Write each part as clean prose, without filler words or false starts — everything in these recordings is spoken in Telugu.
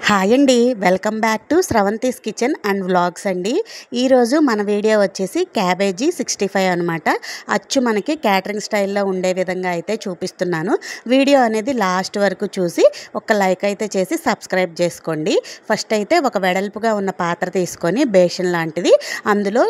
హాయ్ అండి, welcome back to Sravanthi's kitchen and vlogs అండి. ఈరోజు మన వీడియో వచ్చేసి క్యాబేజీ 65 అనమాట. అచ్చు మనకి క్యాటరింగ్ స్టైల్లో ఉండే విధంగా అయితే చూపిస్తున్నాను. వీడియో అనేది లాస్ట్ వరకు చూసి ఒక లైక్ అయితే చేసి సబ్స్క్రైబ్ చేసుకోండి. ఫస్ట్ అయితే ఒక వెడల్పుగా ఉన్న పాత్ర తీసుకొని బేషన్ లాంటిది, అందులో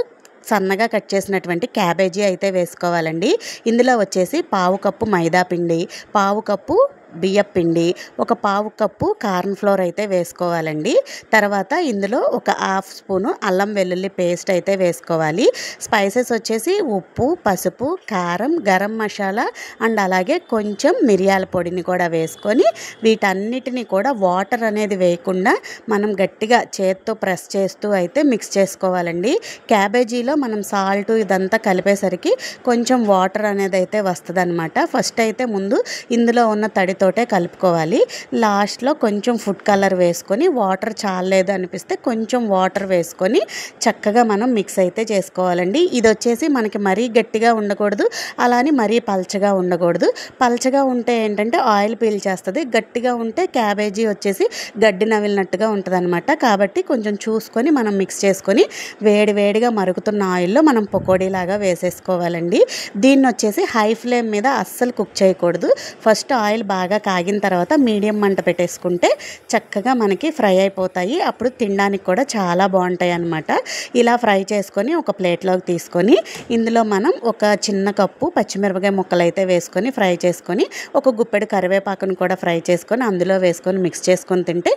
సన్నగా కట్ చేసినటువంటి క్యాబేజీ అయితే వేసుకోవాలండి. ఇందులో వచ్చేసి పావు కప్పు మైదా పిండి, పావు కప్పు బియ్యం పిండి, ఒక పావు కప్పు కార్న్ ఫ్లోర్ అయితే వేసుకోవాలండి. తర్వాత ఇందులో ఒక హాఫ్ స్పూను అల్లం వెల్లుల్లి పేస్ట్ అయితే వేసుకోవాలి. స్పైసెస్ వచ్చేసి ఉప్పు, పసుపు, కారం, గరం మసాలా అండ్ అలాగే కొంచెం మిరియాల పొడిని కూడా వేసుకొని వీటన్నిటిని కూడా వాటర్ అనేది వేయకుండా మనం గట్టిగా చేత్తో ప్రెస్ చేస్తూ అయితే మిక్స్ చేసుకోవాలండి. క్యాబేజీలో మనం సాల్ట్ ఇదంతా కలిపేసరికి కొంచెం వాటర్ అనేది అయితే వస్తుంది అనమాట. ఫస్ట్ అయితే ముందు ఇందులో ఉన్న తడితోటే కలుపుకోవాలి. లాస్ట్లో కొంచెం ఫుడ్ కలర్ వేసుకొని, వాటర్ చాలలేదు అనిపిస్తే కొంచెం వాటర్ వేసుకొని చక్కగా మనం మిక్స్ అయితే చేసుకోవాలండి. ఇది వచ్చేసి మనకి మరీ గట్టిగా ఉండకూడదు, అలానే మరీ పల్చగా ఉండకూడదు. పల్చగా ఉంటే ఏంటంటే ఆయిల్ పీల్చేస్తుంది, గట్టిగా ఉంటే క్యాబేజీ వచ్చేసి గడ్డి నవిలినట్టుగా ఉంటుంది అనమాట. కాబట్టి కొంచెం చూసుకొని మనం మిక్స్ చేసుకొని వేడివేడిగా మరుగుతున్న ఆయిల్లో మనం పకోడీలాగా వేసేసుకోవాలండి. దీన్ని వచ్చేసి హై ఫ్లేమ్ మీద అస్సలు కుక్ చేయకూడదు. ఫస్ట్ ఆయిల్ బాగా కాగిన తర్వాత మీడియం మంట పెట్టేసుకుంటే చక్కగా మనకి ఫ్రై అయిపోతాయి. అప్పుడు తినడానికి కూడా చాలా బాగుంటాయి అన్నమాట. ఇలా ఫ్రై చేసుకొని ఒక ప్లేట్లోకి తీసుకొని ఇందులో మనం ఒక చిన్న కప్పు పచ్చిమిరపకాయ ముక్కలు అయితే వేసుకొని ఫ్రై చేసుకొని, ఒక గుప్పెడు కరివేపాకును కూడా ఫ్రై చేసుకొని అందులో వేసుకొని మిక్స్ చేసుకొని తింటే